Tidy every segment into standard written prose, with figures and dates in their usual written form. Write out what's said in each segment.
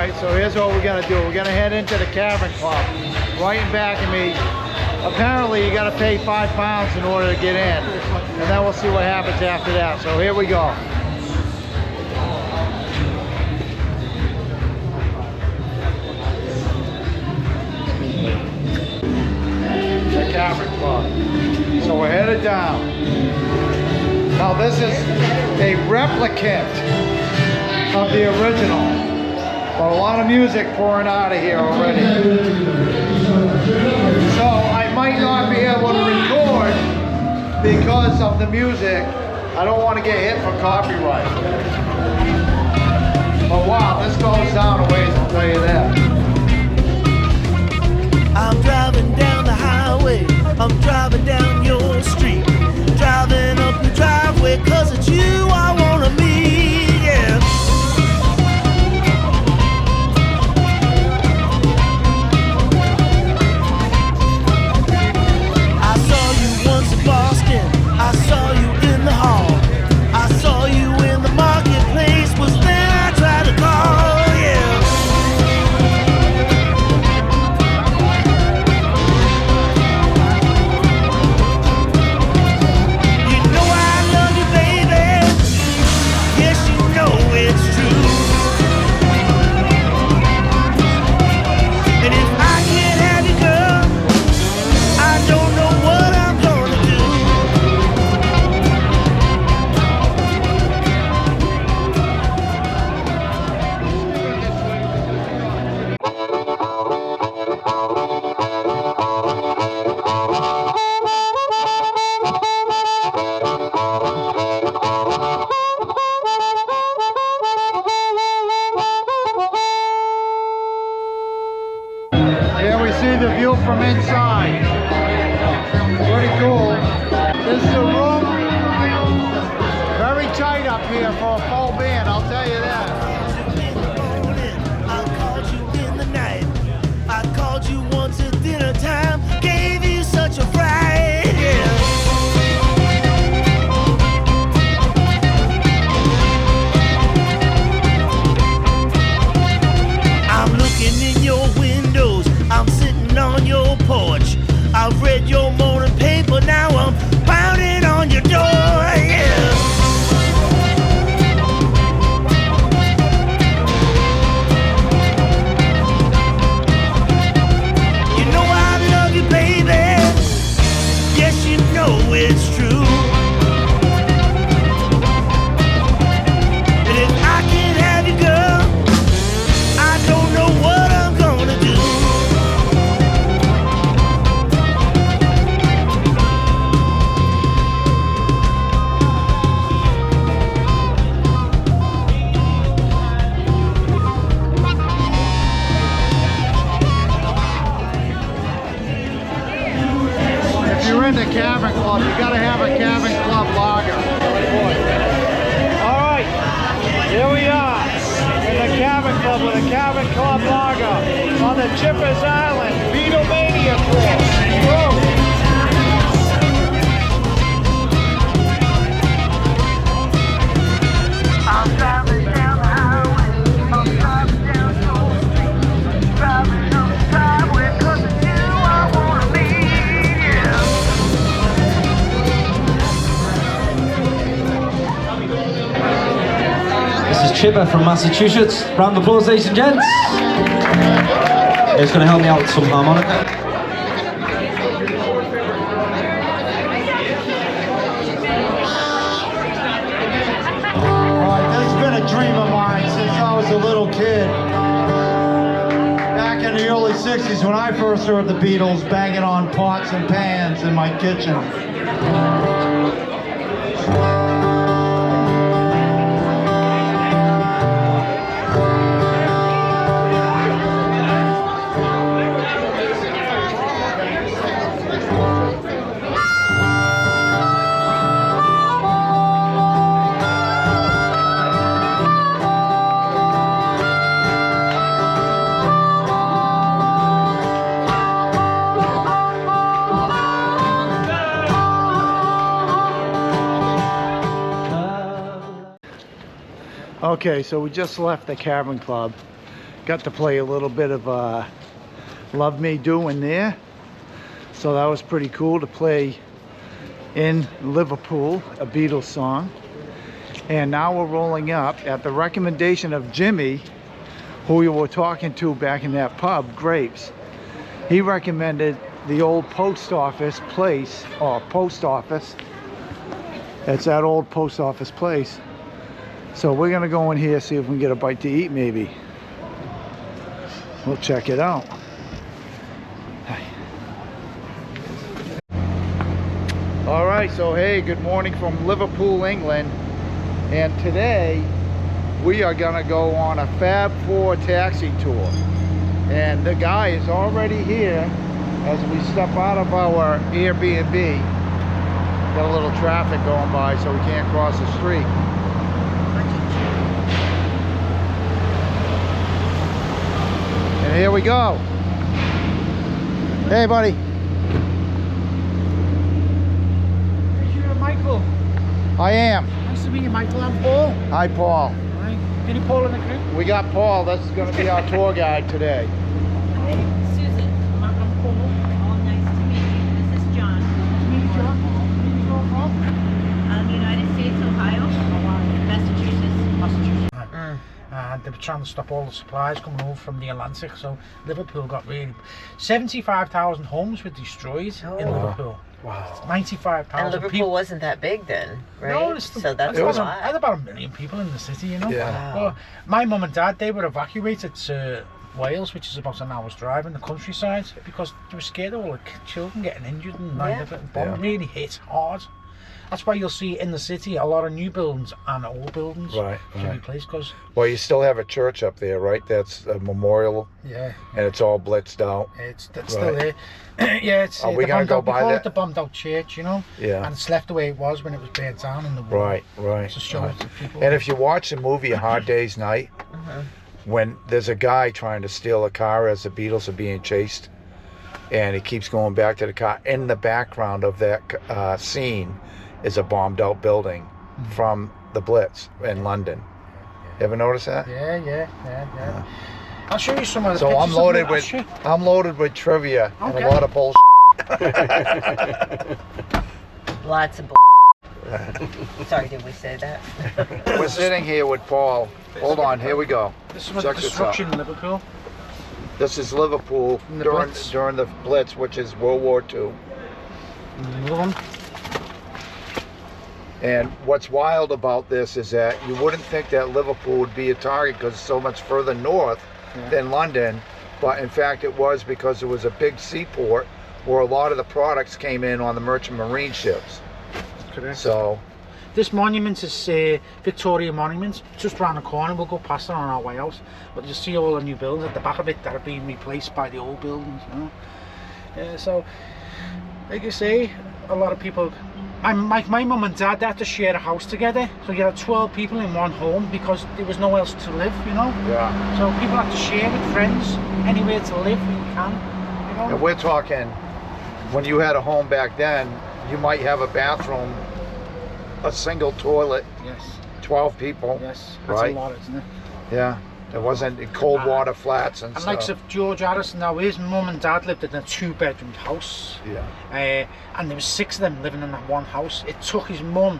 Alright, so here's what we're gonna do. We're gonna head into the Cavern Club. Right in back of me. Apparently you gotta pay £5 in order to get in. And then we'll see what happens after that. So here we go. The Cavern Club. So we're headed down. Now this is a replicate of the original. But a lot of music pouring out of here already. So I might not be able to record because of the music. I don't want to get hit for copyright. But wow, this goes down a ways, I'll tell you that. I'm driving down the highway, I'm driving down your street, driving up your driveway, cause it's you I wanna meet, yeah. I saw you once in Boston, I saw you in the hall, I saw you in the marketplace, was then I tried to call, yeah. Here we see the view from inside. Pretty cool. This is a room. Very tight up here for a full band, I'll tell you that. I called you in the night. I called you once at dinner time. Gave you such a fright. Yeah. I'm looking in your windows. I'm sitting on your porch. I've read your morning paper. Now I'm pounding on your door. Yeah. It's true. And if I can't have you, girl, I don't know what I'm gonna do. If you're in the Cavern Club, you gotta have a Cavern Club lager. Alright, here we are in the Cavern Club with a Cavern Club lager on the Chippers Island Beatlemania course. I'm driving down the highway, I'm driving down your street, driving up the driveway, 'cause it's you I wanna meet, yeah. This is Chipper from Massachusetts. Round of applause, ladies and gents. He's going to help me out with some harmonica. Alright, this has been a dream of mine since I was a little kid. Back in the early 60s when I first heard the Beatles banging on pots and pans in my kitchen. Okay, so we just left the Cavern Club got to play a little bit of Love Me Do in there. So that was pretty cool to play in Liverpool, a Beatles song. And now we're rolling up at the recommendation of Jimmy, who we were talking to back in that pub, Grapes. He recommended the old post office place, or post office. It's that old post office place. So we're gonna go in here, see if we can get a bite to eat maybe. We'll check it out. All right, so hey, good morning from Liverpool, England. And today we are gonna go on a Fab 4 taxi tour. And the guy is already here as we step out of our Airbnb. Got a little traffic going by, so we can't cross the street. And here we go. Hey, buddy. You're Michael. I am. Nice to meet you, Michael. I'm Paul. Hi, Paul. Hi. Any Paul in the group? We got Paul. This is going to be our tour guide today. Hi, Susan. I'm Paul. All nice to meet you. This is John. Meet you, John. Where you going from? United States, Ohio, Massachusetts. Massachusetts. And they were trying to stop all the supplies coming over from the Atlantic, so Liverpool got really... 75,000 homes were destroyed in Liverpool. Wow. 95,000 And Liverpool people. wasn't that big then, right? No, it's still, so that's it a was lot. had about 1 million people in the city, you know. Yeah. Wow. Well, my mum and dad, they were evacuated to Wales, which is about an hour's drive in the countryside, because they were scared of all the children getting injured and the bomb really hit hard. That's why you'll see in the city a lot of new buildings and old buildings to replace. Because Well, you still have a church up there, right? That's a memorial, and it's all blitzed out. it's still there. Yeah, it's Are we gonna go by call that? it the bombed out church, you know. Yeah. And it's left the way it was when it was burnt down in the war. Right. To show it to people. And if you watch the movie A Hard Day's Night, when there's a guy trying to steal a car as the Beatles are being chased, and he keeps going back to the car, in the background of that scene is a bombed out building from the Blitz in London. You ever notice that? Yeah. I'll show you some of the So pictures. I'm loaded with trivia and a lot of bullshit. Lots of Sorry, did we say that? We're sitting here with Paul. Hold on, here we go. This is the Check this out. destruction in Liverpool. This is Liverpool In the during Blitz. the Blitz, which is World War II. Another one. And what's wild about this is that you wouldn't think that Liverpool would be a target because it's so much further north than London, but in fact it was because it was a big seaport where a lot of the products came in on the merchant marine ships. Correct. So This monument is Victoria Monument, just round the corner. We'll go past it on our way out. But you see all the new buildings at the back of it that are being replaced by the old buildings, you know. So, like you say, a lot of people... My mum and dad, they had to share a house together. So you had 12 people in one home because there was nowhere else to live, you know. yeah. So people have to share with friends, anywhere to live you can, you know. And we're talking, when you had a home back then, you might have a bathroom, a single toilet, Yes, 12 people. yes, that's right? a lot, isn't it? Yeah. It wasn't in cold water flats and And stuff. like if George Harrison, now his mum and dad lived in a 2-bedroom house. Yeah. And there was 6 of them living in that one house. It took his mum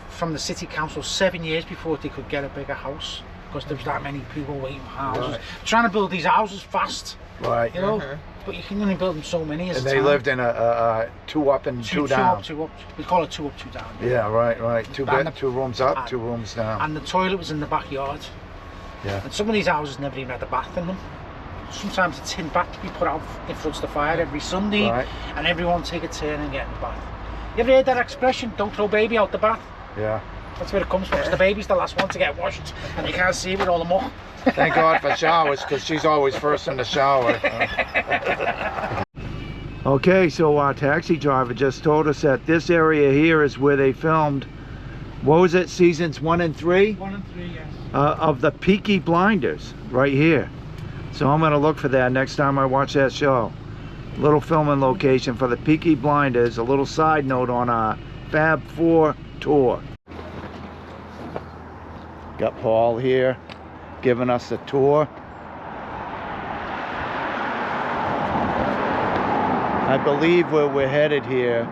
from the city council 7 years before they could get a bigger house because there was that many people waiting for houses. Right. Trying to build these houses fast, Right. you know. But you can only build them so many as And a they town. lived in a 2 up and 2 down. Two up. We call it 2 up, 2 down. Yeah, right. Two And the- 2 rooms up, and- 2 rooms down. And the toilet was in the backyard. Yeah. And some of these houses never even had a bath in them. Sometimes a tin bath to be put out in front of the fire every Sunday, Right. and everyone take a turn and get in the bath. You ever heard that expression, don't throw baby out the bath? Yeah. That's where it comes from, because the baby's the last one to get washed, and you can't see it with all the muck. Thank God for showers, because she's always first in the shower. Okay, so our taxi driver just told us that this area here is where they filmed, what was it, seasons 1 and 3? 1 and 3, yes. Of the Peaky Blinders, right here. So I'm gonna look for that next time I watch that show. Little filming location for the Peaky Blinders, a little side note on our Fab 4 tour. Got Paul here giving us a tour. I believe where we're headed here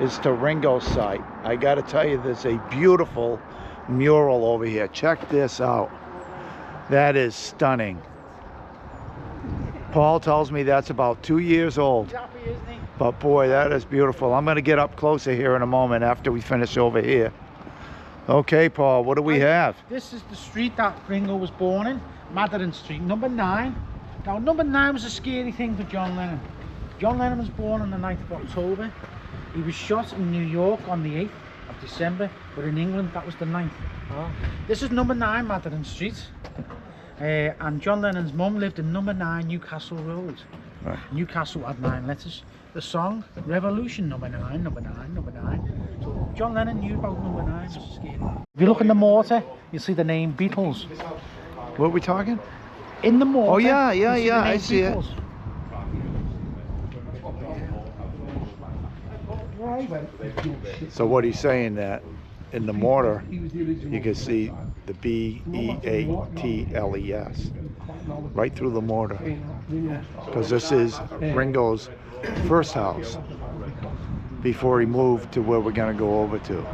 is to Ringo's site. I gotta tell you, there's a beautiful mural over here. Check this out. That is stunning. Paul tells me that's about 2 years old. But boy, that is beautiful. I'm gonna get up closer here in a moment after we finish over here. Okay, Paul, what do we have? This is the street that Ringo was born in, Madarin Street, number 9. Now, number 9 was a scary thing for John Lennon. John Lennon was born on the 9th of October. He was shot in New York on the 8th of December, but in England that was the 9th. This is number 9 Madarin Street. And John Lennon's mum lived in number 9 Newcastle Road. Right. Newcastle had 9 letters. The song, Revolution, number 9, number 9, number 9. So John Lennon knew about number 9, which is scary. If you look in the mortar, you'll see the name Beatles. What are we talking? In the mortar. Oh yeah, yeah, you see yeah, the name I see Beatles. it. So what he's saying that in the mortar, you can see the B-E-A-T-L-E-S right through the mortar. Because this is Ringo's first house before he moved to where we're gonna go over to.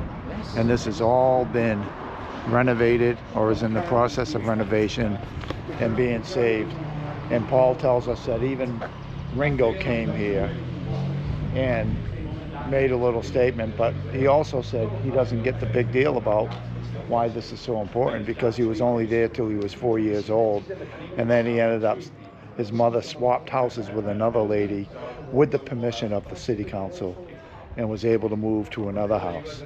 And this has all been renovated or is in the process of renovation and being saved. And Paul tells us that even Ringo came here and made a little statement, but he also said he doesn't get the big deal about why this is so important, because he was only there till he was 4 years old, and then he ended up, his mother swapped houses with another lady with the permission of the city council and was able to move to another house.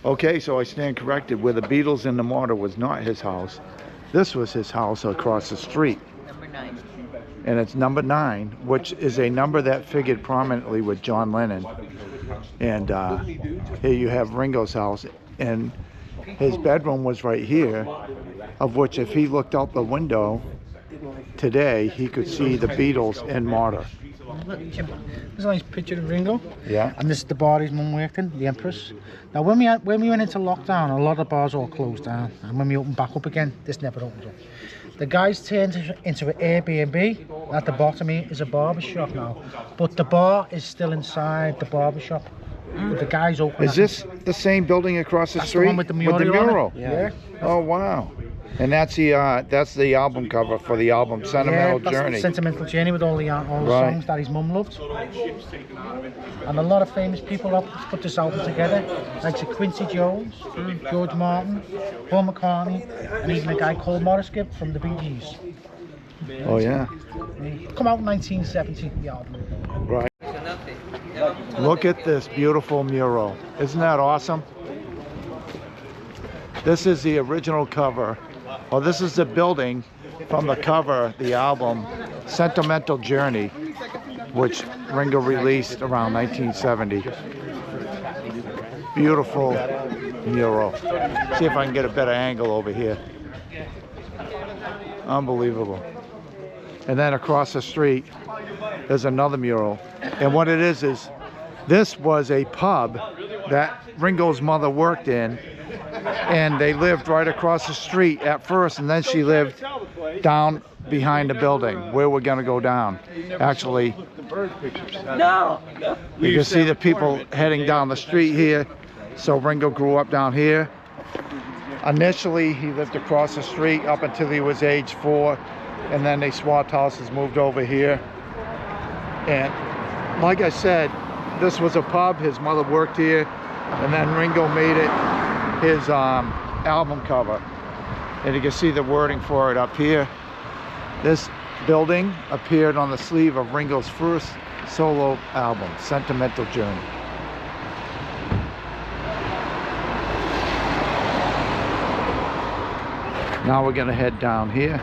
Okay, so I stand corrected. Where the Beatles in the mortar was not his house. This was his house across the street. Number 9. And it's number 9, which is a number that figured prominently with John Lennon. And here you have Ringo's house, and his bedroom was right here, of which if he looked out the window today, he could see the Beatles in mortar. There's a nice picture of Ringo. Yeah. And this is the bar his mum worked in, the Empress. Now, when we went into lockdown, a lot of the bars all closed down. And when we opened back up again, this never opened up. The guys turned into an Airbnb. At the bottom here is a barber shop now. But the bar is still inside the barber shop. But the guys open. Is this the same building across the That's street? the one with the mural. On it. Yeah. Oh wow. And that's the album cover for the album Sentimental that's Journey. Sentimental Journey with all the songs that his mum loved. And a lot of famous people have put this album together, like Quincy Jones, George Martin, Paul McCartney, and even a guy called Morris Gibb from the Bee Gees. Oh yeah. It come out in 1970, the album. Right. Look at this beautiful mural. Isn't that awesome? This is the original cover. Well, this is the building from the cover, the album Sentimental Journey, which Ringo released around 1970. Beautiful mural. See if I can get a better angle over here. Unbelievable. And then across the street, there's another mural. And what it is this was a pub that Ringo's mother worked in, and they lived right across the street at first, and then she lived down behind the building where we're gonna go down. Actually, No. you can see the people heading down the street here. So Ringo grew up down here. Initially, he lived across the street up until he was age 4, and then they swapped houses, moved over here. And like I said, this was a pub. His mother worked here, and then Ringo made it his album cover. And you can see the wording for it up here. This building appeared on the sleeve of Ringo's first solo album, Sentimental Journey. Now we're gonna head down here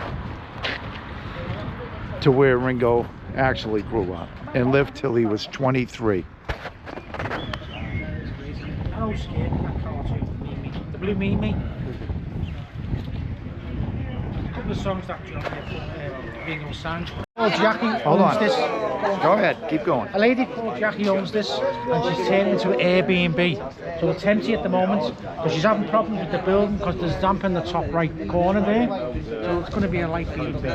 to where Ringo actually grew up and lived till he was 23. Oh, scared that cartoon, the Blue Mimi. A couple of songs that Ringo sang. called Jackie Hold owns on. this. Go ahead, keep going. A lady called Jackie owns this, and she's turned it into an Airbnb. So it's empty at the moment, but she's having problems with the building because there's damp in the top right corner there. So it's going to be a light B&B,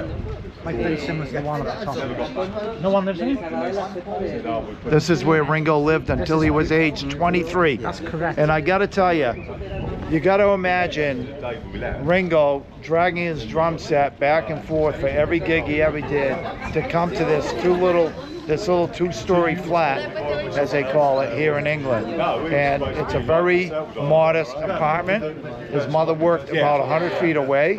like very similar to the one at the top. No one lives in it? This is where Ringo lived until he was age 23. That's correct. And I gotta tell you gotta imagine Ringo dragging his drum set back and forth for every gig he ever did to come to this little two-story flat, as they call it here in England. And it's a very modest apartment. His mother worked about 100 feet away.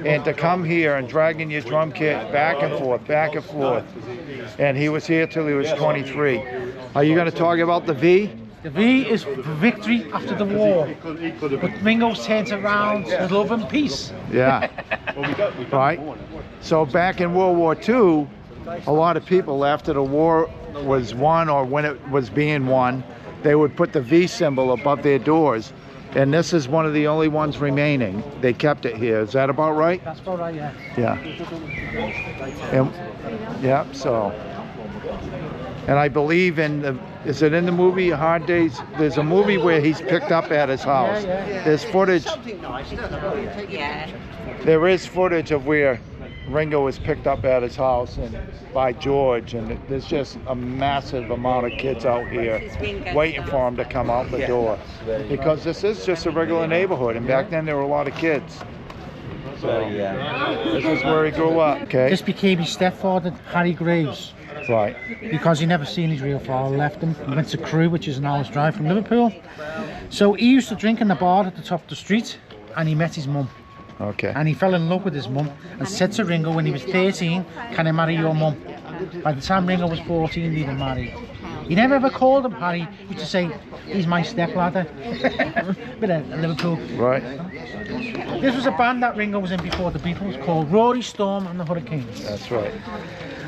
And to come here and dragging your drum kit back and forth. And he was here till he was 23. Are you gonna talk about the V? The V is for victory after the war. But Ringo's turns around with love and peace. Yeah. Right? So back in World War II, a lot of people after the war was won or when it was being won, they would put the V symbol above their doors. And this is one of the only ones remaining. They kept it here. Is that about right? That's about right, yeah. Yeah. And, yeah, so. And I believe is it in the movie Hard Days? There's a movie where he's picked up at his house. Yeah. There's footage. Yeah. There is footage of where Ringo was picked up at his house and by George, and there's just a massive amount of kids out here waiting for him to come out the door, because this is just a regular neighborhood, and back then there were a lot of kids. So this is where he grew up. Okay. This became his stepfather, Harry Graves. Right. Because he never seen his real father, left him, he went to Crewe, which is an hour's drive from Liverpool. So he used to drink in the bar at the top of the street, and he met his mum. Okay. And he fell in love with his mum and said to Ringo when he was 13, "Can I marry your mum?" By the time Ringo was 14, they were married. He never ever called him Harry. He used to say, "He's my stepladder." But in Liverpool. Right. This was a band that Ringo was in before the Beatles called Rory Storm and the Hurricanes. That's right.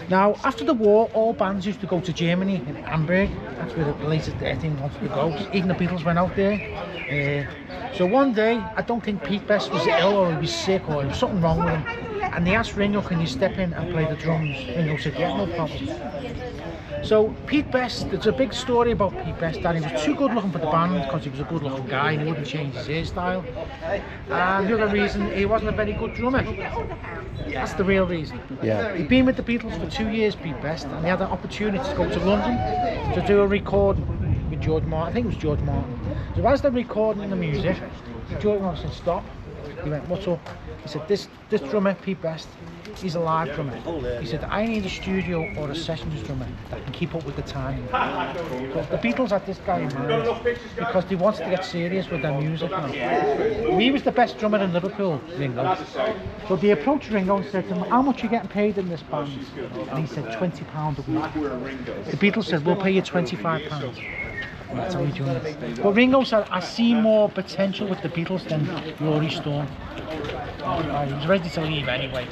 Now, after the war, all bands used to go to Germany, in Hamburg. That's where the latest thing wanted to go. Even the Beatles went out there. So one day, I don't think Pete Best was ill or he was sick or there was something wrong with him. And they asked Ringo, "Can you step in and play the drums?" Ringo said, "Yeah, no problem." So Pete Best, there's a big story about Pete Best that he was too good looking for the band because he was a good looking guy and he wouldn't change his hairstyle. And the other reason, he wasn't a very good drummer. That's the real reason. Yeah. He'd been with the Beatles for 2 years, Pete Best, and he had the opportunity to go to London to do a recording with George Martin. I think it was George Martin. So as they're recording the music, George Martin said, "Stop." He went, "What's up?" He said, this drummer, Pete Best, he's a live drummer. He said, "I need a studio or a sessions drummer that can keep up with the timing." So the Beatles had this guy in mind because they wanted to get serious with their music. He was the best drummer in Liverpool, Ringo. So they approached Ringo and said to him, "How much are you getting paid in this band?" And he said, £20 a week. The Beatles said, "We'll pay you £25. That's how he joined it. But Ringo said, "I see more potential with the Beatles than Rory Storm." He was ready to leave anyway.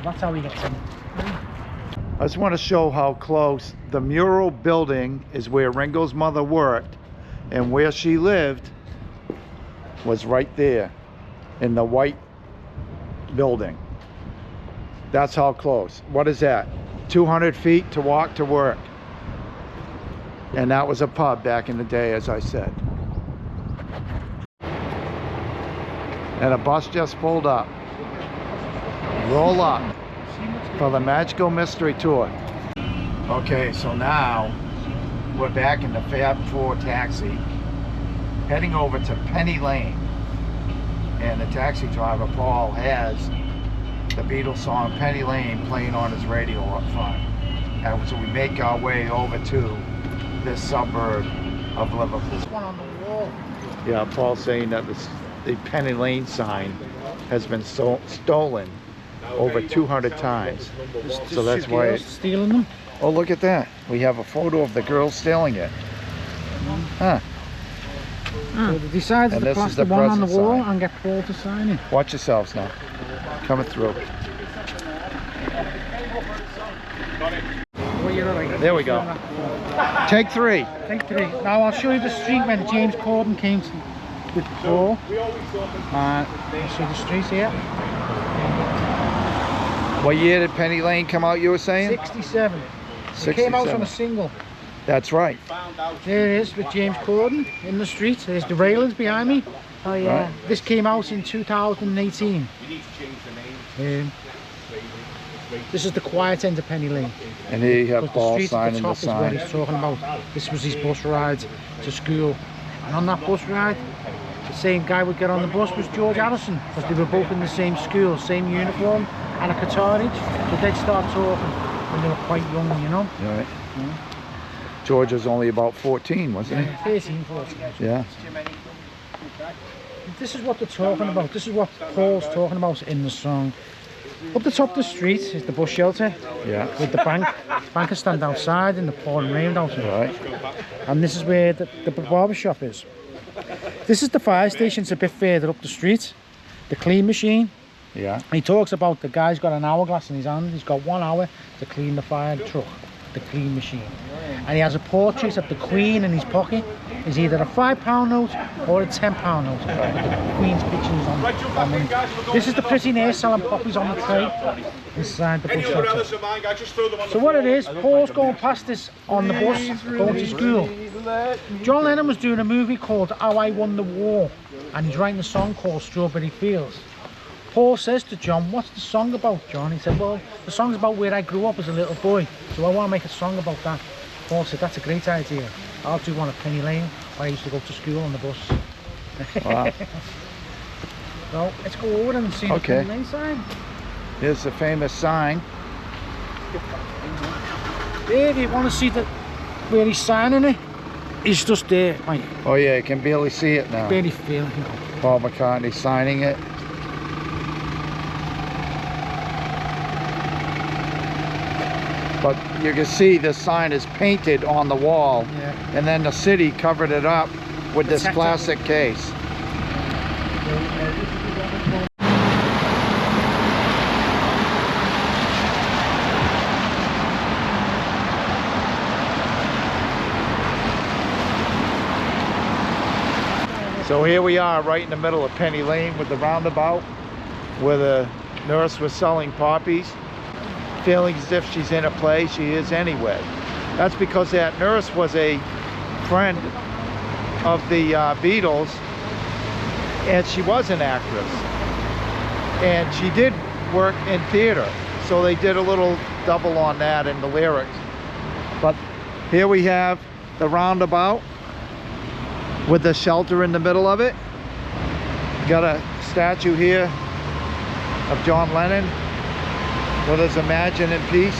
That's how he gets in. I just want to show how close the mural building is where Ringo's mother worked, and where she lived was right there in the white building. That's how close. What is that? 200 feet to walk to work. And that was a pub back in the day, as I said. And a bus just pulled up. Roll up for the Magical Mystery Tour. Okay, so now we're back in the Fab 4 taxi, heading over to Penny Lane. And the taxi driver, Paul, has the Beatles song Penny Lane playing on his radio up front. And so we make our way over to this suburb of Liverpool. One on the wall. Yeah, Paul's saying that the Penny Lane sign has been stolen over 200 times. So that's why it's Stealing them. Oh, look at that. We have a photo of the girl stealing it. Huh. So they decided And to this is plaster the one on the present wall sign. and get Paul to sign it. Watch yourselves now. Coming through. There we go. Take 3. Take 3. Now I'll show you the street when James Corden came to with Paul. I'll show you the street here. What year did Penny Lane come out, you were saying? 67. It came out on a 67. single. That's right. There it is with James Corden in the street. There's the railings behind me. Oh yeah. Right. This came out in 2018. This is the quiet end of Penny Lane. And here you have Because the Paul street at signing the the top is what sign. he's talking about. This was his bus ride to school. And on that bus ride, the same guy would get on the bus was George Harrison, because they were both in the same school, same uniform, and a guitar each. So they'd start talking when they were quite young, you know. Right. George was only about 14, wasn't he? 13, 14. Yeah. This is what they're talking about. This is what Paul's talking about in the song. Up the top of the street is the bus shelter Yeah. with the bank. The bank is stand outside in the pouring rain outside. Right. And this is where the barber shop is. This is the fire station. It's a bit further up the street. The clean machine. Yeah. He talks about the guy's got an hourglass in his hand. He's got 1 hour to clean the fire truck, the clean machine. And he has a portrait of the Queen in his pocket. It's either a £5 note or a £10 note. But the Queen's picture is on that money. This is the pretty near selling poppies on the tray inside the bus shelter. So what it is, Paul's going past this on the bus, going to school. John Lennon was doing a movie called How I Won the War, and he's writing a song called Strawberry Fields. Paul says to John, what's the song about, John? He said, well, the song's about where I grew up as a little boy, so I want to make a song about that. Paul said, that's a great idea. I'll do one at Penny Lane, where I used to go to school on the bus. Wow. So let's go over and see the Okay. Penny Lane sign. Here's the famous sign. There, if you want to see where he's signing it, he's just there, like, Oh yeah, you can barely see it now. barely feel it, you know. Paul McCartney signing it. But you can see the sign is painted on the wall, Yeah. and then the city covered it up with this Protect it. plastic case. So here we are right in the middle of Penny Lane with the roundabout where the nurse was selling poppies. Feeling as if she's in a play, she is anyway. That's because that nurse was a friend of the Beatles, and she was an actress. And she did work in theater, so they did a little double on that in the lyrics. But here we have the roundabout with the shelter in the middle of it. Got a statue here of John Lennon with his Imagine in Peace.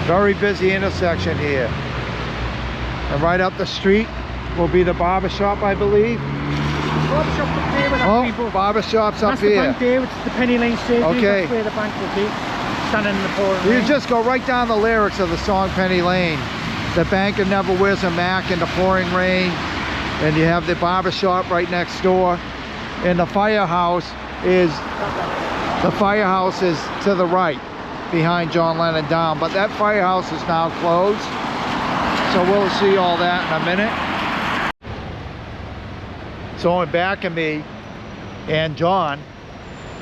Very busy intersection here. And right up the street will be the barber shop, I believe. Barbershop up there with that people. Oh, barber shop's up That's the here. bank there, which is the Penny Lane Surgery. Okay. That's where the bank will be. Standing in the pouring You rain. just go right down the lyrics of the song Penny Lane. The banker never wears a Mac in the pouring rain. And you have the barber shop right next door. And the firehouse is to the right, behind John Lennon down. But that firehouse is now closed. So we'll see all that in a minute. So in back of me and John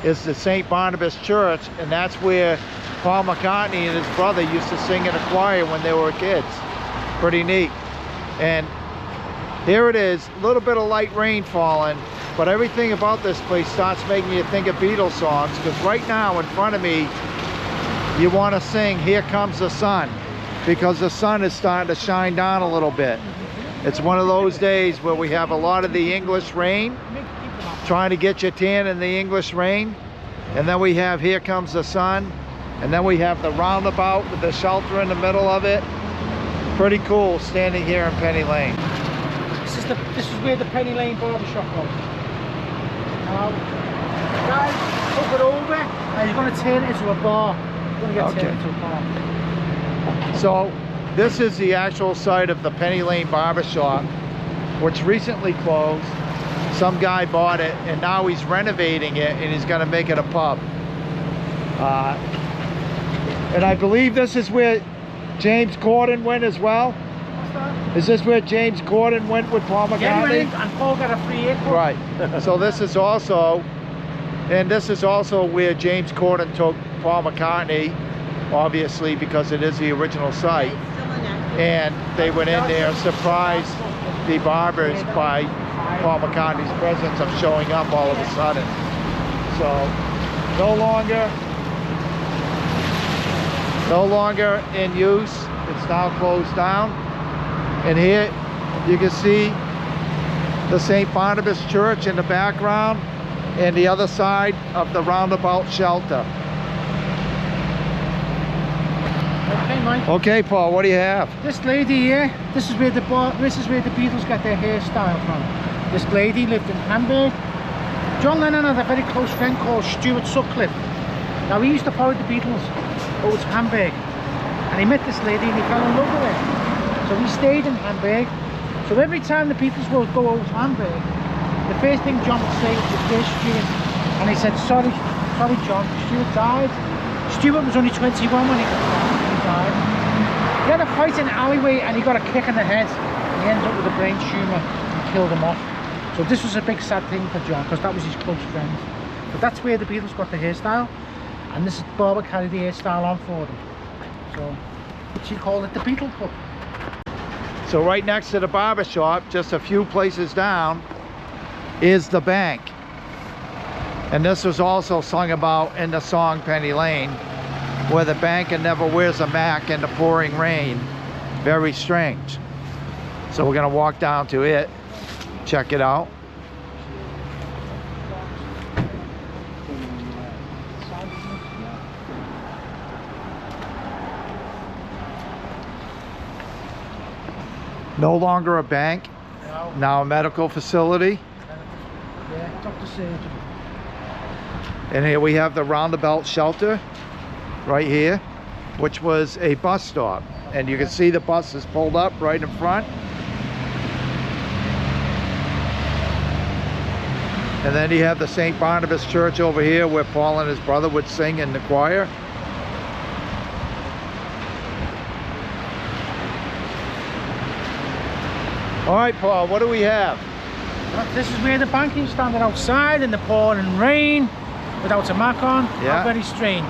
is the St. Barnabas Church, and that's where Paul McCartney and his brother used to sing in a choir when they were kids. Pretty neat. And here it is, a little bit of light rain falling, but everything about this place starts making you think of Beatles songs, because right now in front of me you want to sing Here Comes the Sun, because the sun is starting to shine down a little bit. It's one of those days where we have a lot of the English rain, trying to get you tan in the English rain, and then we have Here Comes the Sun, and then we have the roundabout with the shelter in the middle of it. Pretty cool standing here in Penny Lane. This is where the Penny Lane barbershop was. Now, guys, took it over, and he's going to turn it into a bar. He's going to get turned into a bar. So this is the actual site of the Penny Lane barbershop, which recently closed. Some guy bought it, and now he's renovating it, and he's going to make it a pub. And I believe this is where James Corden went as well. What's that? Is this where James Corden went with Paul Yeah, he went McCartney? in, and Paul got a free haircut. Right. So this is also And this is also where James Corden took Paul McCartney, obviously because it is the original site. And they went in there and surprised the barbers by Paul McCartney's presence of showing up all of a sudden. So no longer in use. It's now closed down. And here you can see the St. Barnabas Church in the background and the other side of the roundabout shelter. Okay, Mike. Okay, Paul, what do you have? This lady here, this is where the Beatles got their hairstyle from. This lady lived in Hamburg. John Lennon had a very close friend called Stuart Sutcliffe. Now he used to follow the Beatles over to Hamburg, and he met this lady and he fell in love with her. So he stayed in Hamburg. So every time the Beatles would go over to Hamburg, the first thing John would say was, "Where's Stuart?" And he said, sorry John, Stuart died. Stuart was only 21 when he died. He had a fight in an alleyway and he got a kick in the head. He ended up with a brain tumour and killed him off. So this was a big sad thing for John because that was his close friend. But that's where the Beatles got the hairstyle, and this Barbara carried the hairstyle on for them. So she called it the Beatle Cut. So right next to the barber shop, just a few places down, is the bank. And this was also sung about in the song Penny Lane, where the banker never wears a Mac in the pouring rain. Very strange. So we're gonna walk down to it, check it out. No longer a bank, now a medical facility. Yeah, Dr. Surgeon. And here we have the roundabout shelter right here, which was a bus stop. And you can see the bus is pulled up right in front. And then you have the St. Barnabas Church over here where Paul and his brother would sing in the choir. All right, Paul, what do we have? This is where the bank is, standing outside in the pouring rain without a Mac on. Yeah. How very strange.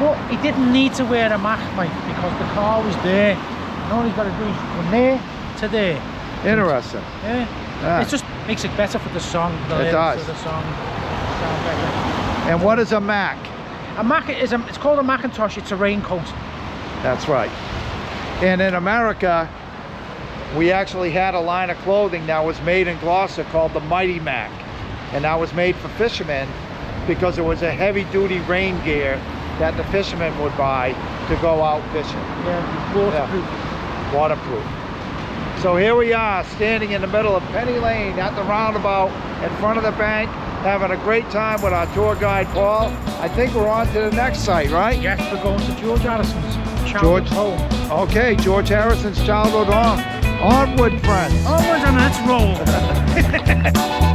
But he didn't need to wear a Mac, Mike, because the car was there. And all he's got to do is from there to there. Interesting. Yeah. Yeah. It just makes it better for the song. The It lyrics does. of the song sound better. And what is a Mac? A Mac is it's called a Macintosh. It's a raincoat. That's right. And in America, we actually had a line of clothing that was made in Gloucester called the Mighty Mac. And that was made for fishermen because it was a heavy-duty rain gear that the fishermen would buy to go out fishing. Yeah, waterproof. Yeah. Waterproof. So here we are, standing in the middle of Penny Lane at the roundabout in front of the bank, having a great time with our tour guide, Paul. I think we're on to the next site, right? Yes, we're going to George Harrison's childhood home. Okay, George Harrison's childhood home. Onward, friends. Onwards and let's roll.